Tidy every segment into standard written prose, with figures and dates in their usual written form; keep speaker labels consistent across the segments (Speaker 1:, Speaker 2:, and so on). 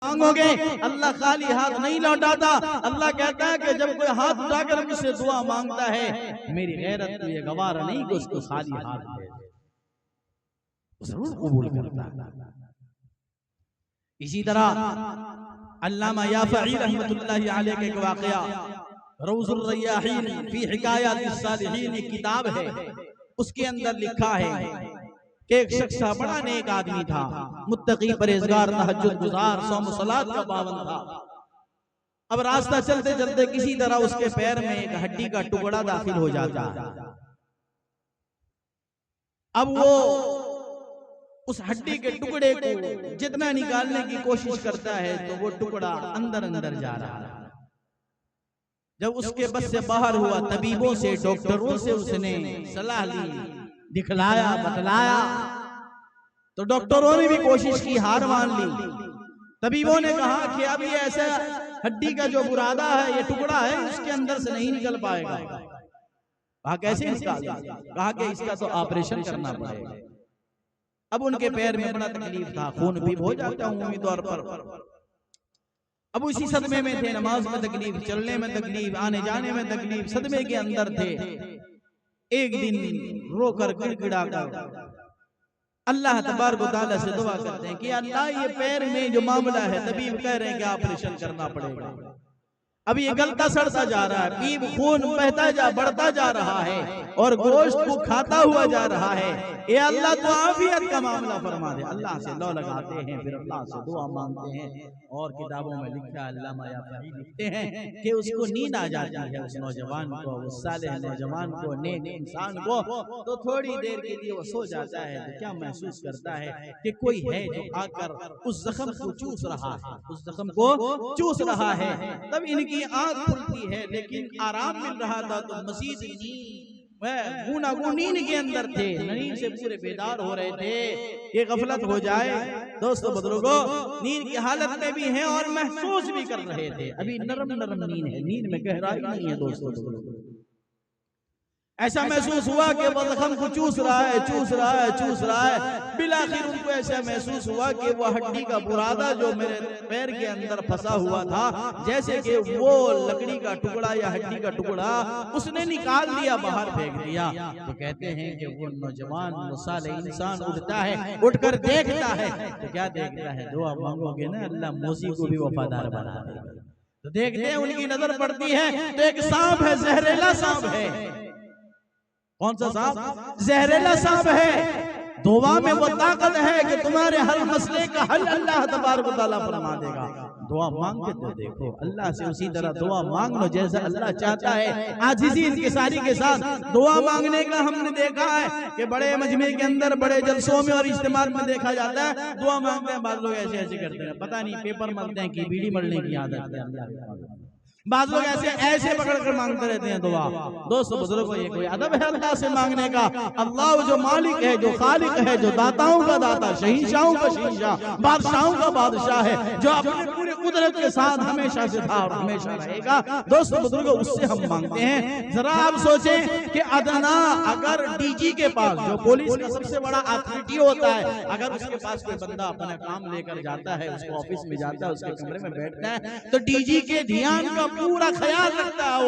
Speaker 1: मांगोगे अल्लाह खाली हाथ नहीं लौटाता। अल्लाह कहता है कि जब कोई हाथ उठाकर मुझसे दुआ मांगता है, मेरी गैरत को ये गवारा नहीं कि उसको खाली हाथ दे, जरूर कबूल करता है। इसी तरह अल्लामा याफ़ई रहमतुल्लाहि अलैह के एक वाक़या रौज़ुर रय्याहीन फी हिकायातिस सालिहीन एक किताब है, उसके अंदर लिखा है कि एक शख्स था, बड़ा नेक आदमी था, मुत्तकी परहेजगार, तहज्जुद गुजार, सौम सलात का पाबंद था। अब रास्ता चलते चलते किसी तरह उसके पैर में एक हड्डी का टुकड़ा दाखिल हो जाता है। अब वो उस हड्डी के टुकड़े को जितना निकालने की कोशिश करता है तो वो टुकड़ा अंदर अंदर जा रहा है। जब उसके बस से बाहर हुआ, तबीबों से, डॉक्टरों से उसने सलाह ली, दिखलाया, बतलाया, तो डॉक्टरों ने भी कोशिश की, हार मान ली। तबीबों ने कहा कि अब ये ऐसा हड्डी का जो बुरादा है, ये टुकड़ा है, उसके अंदर से नहीं निकल पाएगा। कहा कैसे निकालें? कहा कि इसका तो ऑपरेशन करना पड़ेगा। अब उनके पैर में बड़ा तकलीफ था, खून भी हो जाता उम्मीद तौर पर। अब उसी सदमे में थे, नमाज में तकलीफ, चलने में तकलीफ, आने जाने में तकलीफ, सदमे के अंदर थे। एक दिन रोकर गिड़गिड़ा कर अल्लाह तबारक व तआला से दुआ करते हैं कि अल्लाह ये पैर में जो मामला है, तबीब कह रहे हैं कि ऑपरेशन करना पड़ेगा। अब ये गलता सड़ता जा रहा है, पीप खून बहता बढ़ता जा रहा है और गोश्त को खाता हुआ जा रहा है। ये अल्लाह तो आफियत का मामला फरमा दे। अल्लाह से लौ लगाते हैं, फिर अल्लाह से दुआ मांगते हैं। और किताबों में लिखा है, अल्लामा याफ़ई लिखते हैं कि उसको नींद आ जाती है, उस नौजवान को, उस सालेह नौजवान को, नेक इंसान को। तो थोड़ी देर के लिए वो सो जाता है तो क्या महसूस करता है कि कोई है जो आकर उस जख्म को चूस रहा है, उस जख्म को चूस रहा है। तब इनकी आंख खुलती है, लेकिन आराम मिल रहा था तो मजीद नींद के अंदर थे, नींद से पूरे बेदार हो रहे थे। ये गफलत हो जाए दोस्तों बुजुर्गों, नींद की हालत में भी हैं और महसूस भी कर रहे थे। अभी नरम नरम नींद है, नींद में गहराई नहीं है दोस्तों बुजुर्गों। ऐसा महसूस हुआ कि वो जख्म को चूस रहा है, चूस रहा है, चूस रहा है। बिलाखिर उनको ऐसा महसूस हुआ कि वो हड्डी का बुरादा जो मेरे पैर के अंदर फंसा हुआ था, जैसे कि वो लकड़ी का टुकड़ा या हड्डी का टुकड़ा उसने निकाल दिया, बाहर फेंक दिया। तो कहते हैं कि वो नौजवान, वो सालेह इंसान उठता है, उठकर देखता है तो क्या देखता है? दुआ मांगोगे ना, अल्लाह मौसी को भी वफादार बना देगा। तो देखते हैं, उनकी नजर पड़ती है तो एक सांप है, जहरीला सांप है। कौन सा सांप? जहरीला सांप है। दुआ में वो ताकत है कि तुम्हारे हर मसले का हल अल्लाह तबारक व तआला फरमा देगा। दुआ मांग के तो देखो, अल्लाह से उसी तरह दुआ मांग लो जैसा अल्लाह चाहता है। आजिज़ी इंकिसारी के साथ दुआ मांगने का हमने देखा है कि बड़े मजमे के अंदर, बड़े जलसों में और इज्तिमात में देखा जाता है, दुआ मांगते हैं बाद लोग ऐसे ऐसे करते हैं, पता नहीं पेपर मलते हैं कि बीड़ी मलने की आदत है। बाद लोग ऐसे ऐसे पकड़कर मांगते रहते हैं दुआ। दोस्तों बुजुर्गों, ये कोई अदब है अल्लाह से मांगने का? अल्लाह जो मालिक है, जो खालिक है, जो दाताओं का दाता, शहींशाहों का शहींशाह, बादशाहों का बादशाह है, जो अपने पूरे कुदरत के साथ हमेशा से था और हमेशा रहेगा। दोस्तों बुजुर्गों, उससे हम मांगते हैं। जरा आप सोचें कि अदना अगर डीजी के पास, जो पुलिस का सबसे बड़ा अथॉरिटी होता है, अगर उसके पास कोई बंदा अपना काम लेकर जाता है, उसको ऑफिस में जाता है, उसके कमरे में बैठता है, तो डीजी के ध्यान का पूरा ख्याल रखता है।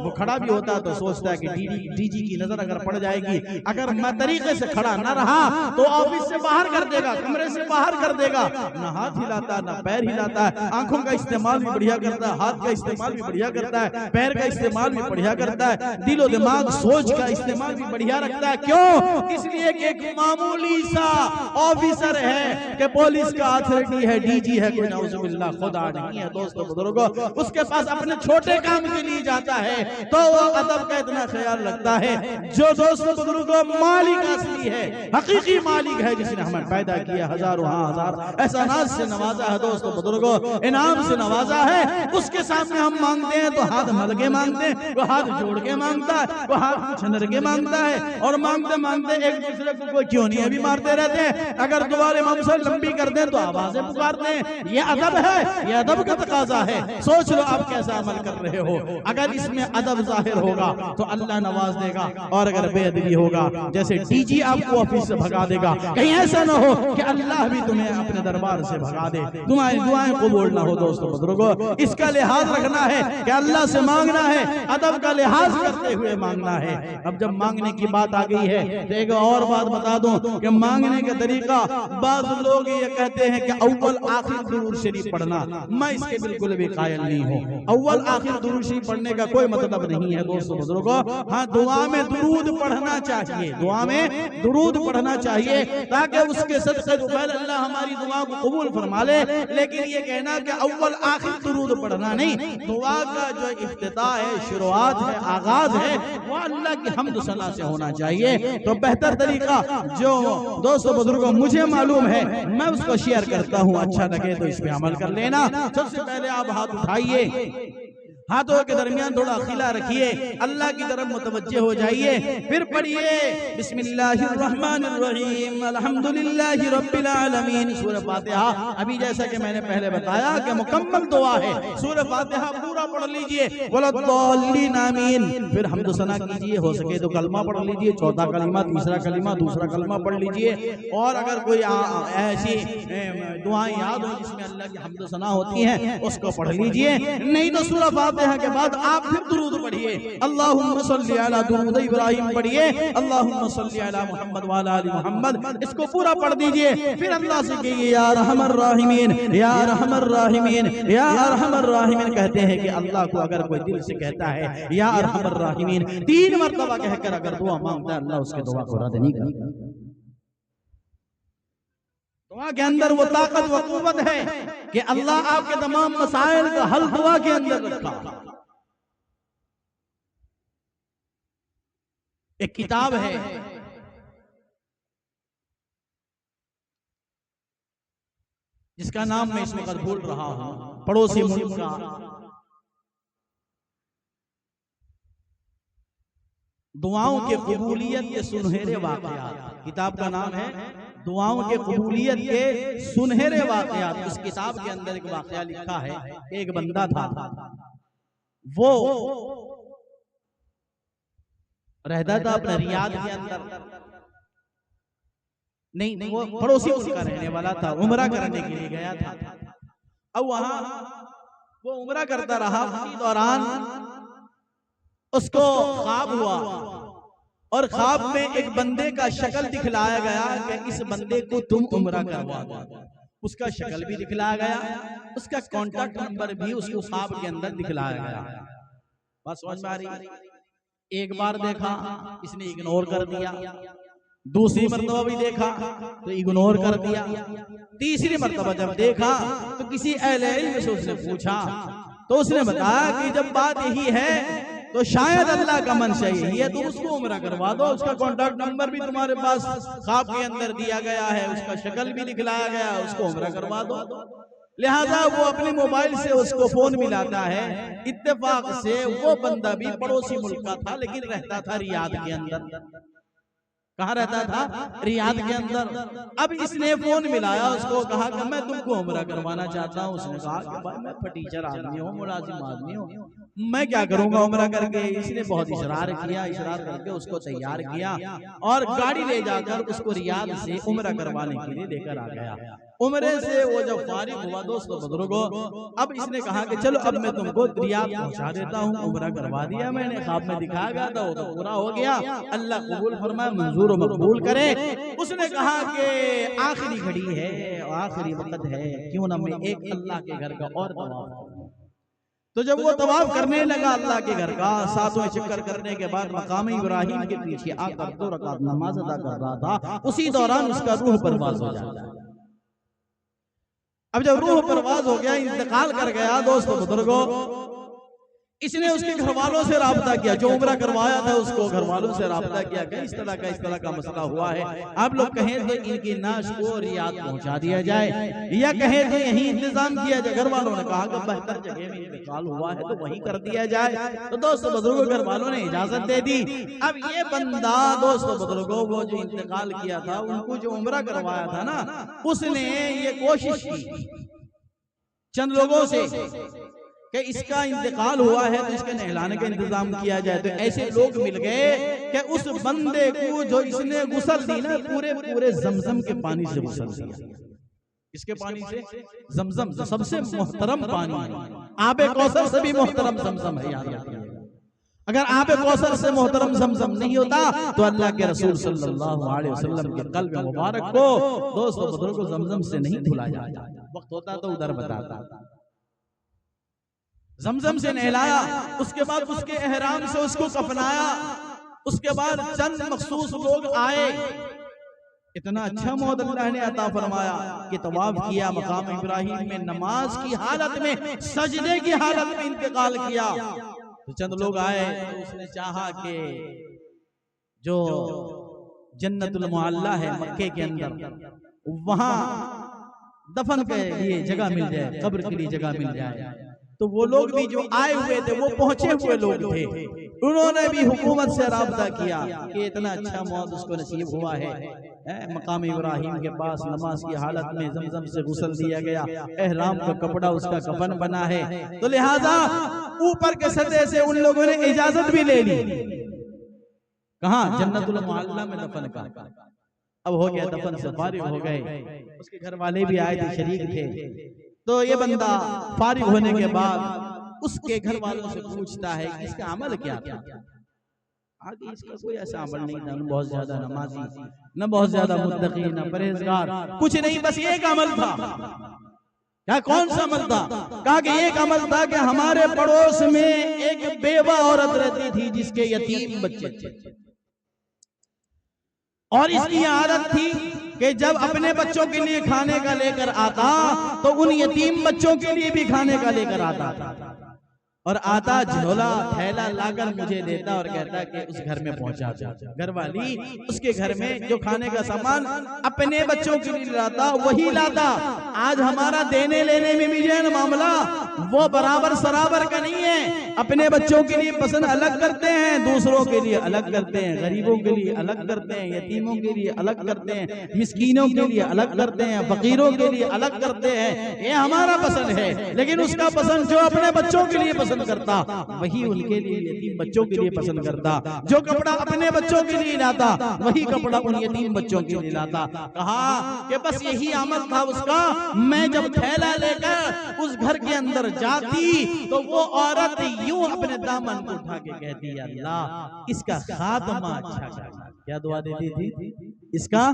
Speaker 1: वो खड़ा भी होता है तो सोचता है कि डीजी की नजर अगर पड़ जाएगी, अगर मैं तरीके से खड़ा न रहा तो ऑफिस से बाहर कर देगा, कमरे से बाहर कर देगा। ना हाथ हिलाता है, ना पैर हिलाता है, आंखों का इस्तेमाल भी बढ़िया करता है, हाथ का इस्तेमाल भी बढ़िया करता है, पैर का इस्तेमाल भी बढ़िया करता है, दिलो दिमाग सोच का इस्तेमाल भी बढ़िया रखता है। क्यों? इसलिए कि एक मामूली सा ऑफिसर है कि पुलिस का अथॉरिटी है, डीजी है, कोई नाउजुबिल्लाह खुदा नहीं है। दोस्तों बुजुर्गों, उसके पास अपने छोटे काम के लिए जाता है तो वो अदब का इतना ख्याल रखता है। जो दोस्तों बुजुर्गों मालिक असली है, हकीकी मालिक है, जिसने हमें पैदा किया, हजारों हजार एहसानात से नवाजा है, दोस्तों बुजुर्गों इनाम से नवाजा है, उसके सामने हम मांगते हैं तो हाथ मल के मांगते हैं, वो हाथ जोड़ के मांगता है, वो हाथ छनर के मांगता है। और मांगते मांगते एक दूसरे को कोई क्यों नहीं भी मारते रहते हैं। अगर दुआएं हमसे लंबी कर दें तो आवाजें पुकारते हैं। ये अदब है, ये अदब का तकाजा है। सोच लो आप कैसा ऐसा अमल कर रहे हो, अगर इसमें अदब जाहिर होगा तो अल्लाह नवाज देगा, और अगर बेअदबी होगा जैसे डीजी आपको ऑफिस से भगा देगा, कहीं ऐसा ना हो कि अल्लाह भी तुम्हें अपने दरबार से भगा दे, तुम्हारी दुआएं कबूल ना हो। दोस्तों बुजुर्गों, इसका लिहाज रखना है कि अल्लाह से मांगना है, अदब का लिहाज करते हुए मांगना है। अब जब मांगने की बात आ गई है तो एक और बात बता दूं कि मांगने का तरीका, बाज़ लोग ये कहते हैं कि अव्वल आखिर दुरूद शरीफ पढ़ना, मैं इसके बिल्कुल भी कायल नहीं हूं। अव्वल आखिर दुरूद शरीफ पढ़ने का कोई मतलब नहीं है दोस्तों बुजुर्गों। हाँ, दुआ में दुरूद पढ़ना चाहिए, दुआ में दुरूद पढ़ना चाहिए ताकि उसके सदक़े अल्लाह हमारी दुआ को कबूल फरमा ले। लेकिन ये कहना कि अव्वल आखिर दुरूद पढ़ना नहीं, दुआ का जो इफ्तिताह है, शुरुआत है, आगाज है, वो अल्लाह की हम्द सना से होना चाहिए। तो बेहतर तरीका जो दोस्तों बुजुर्गों मुझे मालूम है, मैं उसको शेयर करता हूँ, अच्छा लगे तो इस पे अमल कर लेना। सबसे पहले आप हाथ उठाइए, हाथों के दरमियान थोड़ा खिला रखिए, अल्लाह की तरफ मुतवज्जे हो जाइए, फिर पढ़िए बिस्मिल्लाहिर्रहमानिर्रहीम अल्हम्दुलिल्लाहि रब्बिल आलमीन सूरह फातिहा। अभी जैसा कि मैंने पहले बताया कि मुकम्मल दुआ है, सूरह फातिहा पूरा पढ़ लीजिए, वलद्दाल्लीन आमीन। फिर हम्द सना कीजिए, हो सके तो कलमा पढ़ लीजिए, चौथा कलमा, तीसरा कलमा, दूसरा कलमा पढ़ लीजिए। और अगर कोई ऐसी दुआएं याद हो जिसमें अल्लाह की हम्द सना होती है उसको पढ़ लीजिए। नहीं तो सूरह फातिहा के बाद आप फिर दुरूद पढ़िए, अल्लाहुम्मा सल्ली अला दुरूद इब्राहिम पढ़िए, अल्लाहुम्मा सल्ली अला मुहम्मद व अला आलि मुहम्मद, इसको पूरा पढ़ दीजिए। फिर अल्लाह से कहिए या रहमर राहिमीन, या रहमर राहिमीन, या रहमर राहिमीन। कहते हैं कि अल्लाह को अगर कोई दिल से कहता है या रहमर राहिमीन 3 मरतबा कहकर अगर दुआ मांगता है, अल्लाह उसके दुआ को रद्द नहीं करता। दुआ के अंदर वो ताकत व कुव्वत है कि अल्लाह आपके तमाम मसाइल का हल दुआ के अंदर रखा। एक किताब है जिसका नाम मैं इस वक्त भूल रहा हूं, पड़ोसी मुल्क का दुआओं के कबूलियत के सुनहरे वाक़यात, किताब का नाम है दुआओं के कबूलियत के सुनहरे वाक़यात। इस किताब के अंदर एक वाक़या लिखा है, एक बंदा था, वो रहता था अपने रियाद के अंदर, नहीं वो पड़ोसी मुल्क का रहने वाला था, उम्रा करने के लिए गया था। अब वहां वो उम्रा करता रहा, उसी दौरान उसको ख्वाब हुआ और ख्वाब में एक बंदे का शक्ल दिखलाया गया कि इस बंदे को तुम उम्रा करवा दो। उसका शक्ल भी दिखलाया गया, उसका कॉन्टैक्ट नंबर भी उसको ख्वाब के अंदर दिखलाया गया। बात समझ में आ रही? एक बार देखा, इसने इग्नोर कर दिया, दूसरी मर्तबा भी देखा तो इग्नोर कर दिया, तीसरी मर्तबा जब देखा तो किसी अहले इल्म से उसने पूछा तो उसने बताया कि जब बात यही है तो शायद अल्लाह का मंशा यही है, तो उसको उम्रा करवा दो। उसका कॉन्टैक्ट नंबर भी तुम्हारे पास ख्वाब के अंदर दिया गया है, उसका शक्ल भी दिखलाया गया, उसको उम्रा करवा दो। लिहाजा वो अपने मोबाइल से उसको फोन मिलाता है। इत्तेफाक से वो बंदा भी पड़ोसी मुल्क का था, लेकिन रहता था रियाद के अंदर। कहाँ रहता था? रियाद के अंदर। अब इसने फोन मिलाया, उसको कहा कि मैं तुमको उम्रा करवाना चाहता हूँ। उसने कहा कि भाई मैं फटीचर आदमी हूँ, मुलाजिम आदमी हूँ, मैं क्या करूंगा उम्रा करके। इसने बहुत इशरार किया, इशरार करके उसको तैयार किया और गाड़ी ले जाकर उसको रियाद से उम्रा करवाने के लिए लेकर आ गया। उम्रे से वो जब फारिग हुआ दोस्तों बुजुर्गों, अब इसने कहा कि चलो अब मैं तुमको रियाद पहुंचा देता हूँ। उम्रा करवा दिया मैंने, ख्वाब में दिखाया गया था, वो तो पूरा हो गया। अल्लाह कबूल फरमाए, मंजूर और मकबूल करे। उसने कहा कि आखिरी घड़ी है, आखिरी वक्त है, क्यों ना मैं एक अल्लाह के घर का और तवाफ करूं। तो जब वो तवाफ करने लगा अल्लाह के घर का, 7वें चक्कर करने के बाद मकाम इब्राहिम के पीछे आकर 2 रकात नमाज अदा कर रहा था, उसी दौरान उसका रूह परवाज हो जाता है। अब जब रूह परवाज हो गया, इंतकाल कर गया दोस्तों बुजुर्गों, इसने उसके घर वालों से राब्ता किया, जो उम्रा करवाया था उसको घर वालों से राब्ता किया कि इस तरह का मसला हुआ है। आप लोग कहें तो इनकी नाश को रियाद पहुंचा दिया जाए या कहें तो यही इंतजाम किया जाए। घर वालों ने कहा कि बेहतर जगह में इंतकाल हुआ है तो वहीं कर दिया जाए। तो दोस्तों बुजुर्गों घर वालों ने इजाजत दे दी। अब ये बंदा दोस्तों बुजुर्गों वो जो इंतकाल किया था, उनको जो उम्रा करवाया था ना, उसने ये कोशिश की चंद लोगों से कि इसका इंतकाल हुआ है तो इसके नहलाने का इंतजाम किया जाए। तो ऐसे लोग मिल गए कि उस बंदे को जो इसने गुस्ल दी ना, पूरे पूरे जमजम के पानी से गुस्ल दिया। इसके पानी से, जमजम जो सबसे मोहतरम पानी है, आबे कौसर से भी मोहतरम जमजम है। याद रखिएगा, अगर आबे कौसर से मोहतरम जमजम नहीं होता तो अल्लाह के रसूल सल्लल्लाहु अलैहि वसल्लम के कल्ब मुबारक को दोस्तों बुजुर्गों जमजम से नहीं धुला जाता। वक्त होता तो उधर बताता। जमजम से नहलाया, उसके बाद उसके एहराम से उसको कफनाया, उसके बाद चंद मखसूस लोग आए। इतना अच्छा मौत अल्लाह ने अता फरमाया कि तवाफ किया, मकाम इब्राहिम में नमाज की हालत में, सजदे की हालत में इंतकाल किया। तो चंद लोग आए तो उसने चाहा कि जो जन्नतुल मुअल्ला है मक्के के अंदर, वहां दफन के लिए जगह मिल जाए, कब्र के लिए जगह मिल जाए। तो वो लोग भी जो आए हुए थे वो पहुंचे हुए लोग थे, उन्होंने भी हुकूमत से राब्ता किया कि इतना अच्छा मौत उसको नसीब हुआ है। मकाम इब्राहिम के पास नमाज की हालत में जमजम से गुस्ल दिया गया, एहराम का कपड़ा उसका कफन बना है। तो लिहाजा ऊपर के सतह से उन लोगों ने इजाजत भी ले ली। कहाँ? जन्नतुल मुअल्ला में दफन का। अब हो गया, दफन से फारिग हो गए। उसके घर वाले भी आए थे, शरीक थे। तो ये बंदा फारिग होने के बाद उसके घर वालों से पूछता है कि इसका अमल क्या था। आगे इसका कोई ऐसा अमल नहीं था, न बहुत ज्यादा नमाजी, न बहुत ज्यादा मुत्तकी, न परहेजगार, कुछ नहीं, बस एक अमल था। क्या? कौन सा अमल था? कहा कि एक अमल था कि हमारे पड़ोस में एक बेवा औरत रहती थी जिसके यतीम बच्चे थे, और इसकी आदत थी कि जब अपने बच्चों के लिए खाने का लेकर आता तो उन यतीम बच्चों के लिए भी खाने का लेकर आता था, और आता झोला थैला लाकर मुझे देता और कहता कि उस घर में पहुंचा दो। घर वाली उसके घर में जो खाने का सामान अपने बच्चों के लिए लाता वही लाता। आज हमारा देने लेने में भी जो मामला वो बराबर सराबर का नहीं है। अपने बच्चों के लिए पसंद अलग करते हैं, दूसरों के लिए अलग करते हैं, गरीबों के लिए अलग करते हैं, यतीमों के लिए अलग करते हैं, मिस्कीनों के लिए अलग करते हैं, फकीरों के लिए अलग करते हैं। ये हमारा पसंद है, लेकिन उसका पसंद जो अपने बच्चों के लिए पसंद करता वही उनके लिए, यतीम बच्चों के लिए पसंद करता। जो कपड़ा अपने बच्चों के लिए लाता वही कपड़ा उन यतीम बच्चों के लिए लाता। कहा कि बस यही अमल था उसका। मैं जब थैला लेकर उस घर के अंदर जाती तो वो औरत यूं अपने दामन को उठा के कहती, अल्लाह इसका खात्मा अच्छा करना। क्या दुआ देती थी? इसका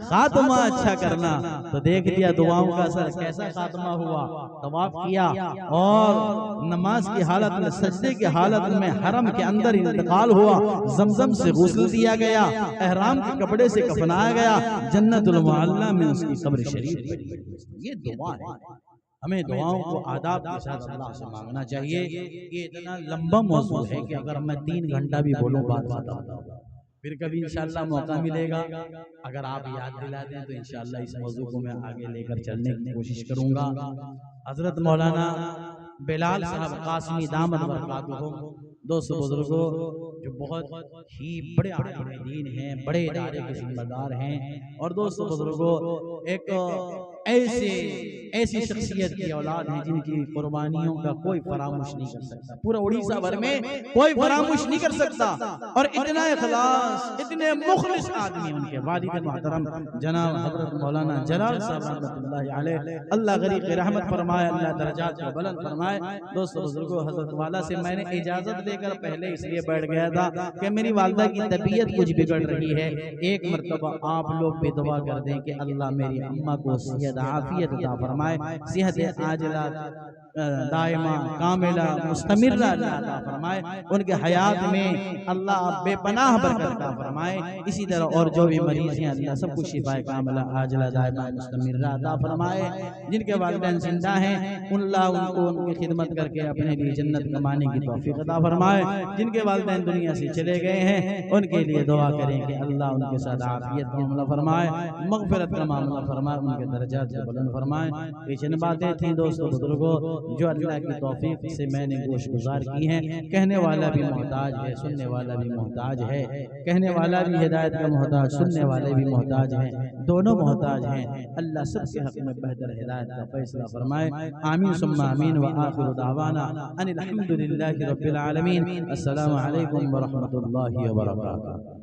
Speaker 1: खात्मा अच्छा करना। तो देख लिया दुआओं का असर, कैसा खात्मा हुआ। तवाफ किया और नमाज की हालत में, सजदे की हालत में हरम के अंदर इंतकाल हुआ। जमजम से गुस्ल दिया गया, एहराम के कपड़े से कफनाया गया, जन्नतुल मुअल्ला में उसकी कब्र शरीफ बनी। ये दुआ है। हमें दुआओं को आदाब के साथ अल्लाह से मांगना चाहिए। ये इतना लंबा मौजू है कि अगर मैं 3 घंटा भी बोलूं बात बताऊं, फिर कभी इंशाअल्लाह मौका मिलेगा, अगर आप याद दिला दें तो इंशाअल्लाह इस मौजू को मैं आगे लेकर चलने की कोशिश करूंगा। हजरत मौलाना बिलाल साहब कासमी दामद बरकातुहू, दोस्तों बुजुर्गों, जो बहुत ही बड़े आलिम दीन हैं, बड़े इदारे के जिम्मेदार हैं, और दोस्तों बुजुर्गों एक ऐसी शख्सियत की औलाद है जिनकी कुर्बानियों का कोई फरामोश नहीं कर सकता। पूरा उड़ीसा भर में कोई फरामोश नहीं कर सकता। और इतना इखलास, इतने मुखलिस आदमी उनके वालिद मोहतरम जनाब हजरत मौलाना जलाल साहब रहमतुल्लाह अलैह, अल्लाह गरीब रहमत फरमाए, अल्लाह दर्जात को बुलंद फरमाए। दोस्तों बुजुर्गों, हजरत वाला से मैंने इजाजत लेकर पहले इसलिए बैठ गया था कि मेरी वालिदा की तबीयत कुछ बिगड़ रही है। एक मरतबा आप लोग भी दुआ कर दें कि अल्लाह मेरी अम्मा को सेहत आफियत अता फरमाए, सेहत आजिला दायमा कामिला मुस्तमिर्रा अता फरमाए, उनके हयात में अल्लाह बेपनाह बरकत अता फरमाए। इसी तरह और जो भी मरीज हैं अल्लाह सबको शिफाए कामिला आजिला दायमा मुस्तमिर्रा अता फरमाए। जिनके वालिदैन जिंदा हैं अल्लाह उनको उनकी खिदमत करके अपने लिए जन्नत कमाने की तौफीक अता फरमाए। जिनके वालिदैन दुनिया से चले गए हैं उनके लिए दुआ करें कि अल्लाह उनके साथ आफियत का मामला फरमाए, मगफिरत का मामला फरमाए, उनके दर्जात से बुलंद फरमाए। ये चंद बातें थी दोस्तों बुजुर्गों जो अल्लाह की तौफीक से मैंने गोशगुजार की हैं। कहने वाला भी मोहताज है, सुनने वाला भी मोहताज है। कहने वाला भी हिदायत का मोहताज, सुनने वाले भी मोहताज हैं, दोनों मोहताज हैं। अल्लाह सबके हक में बेहतर हिदायत का फैसला फरमाए। आमीन सुम्मा आमीन। व आखिरु दावाना अनिल हम्दुलिल्लाहि रब्बिल आलमीन। अस्सलामु अलैकुम व रहमतुल्लाहि व बरकातुहू।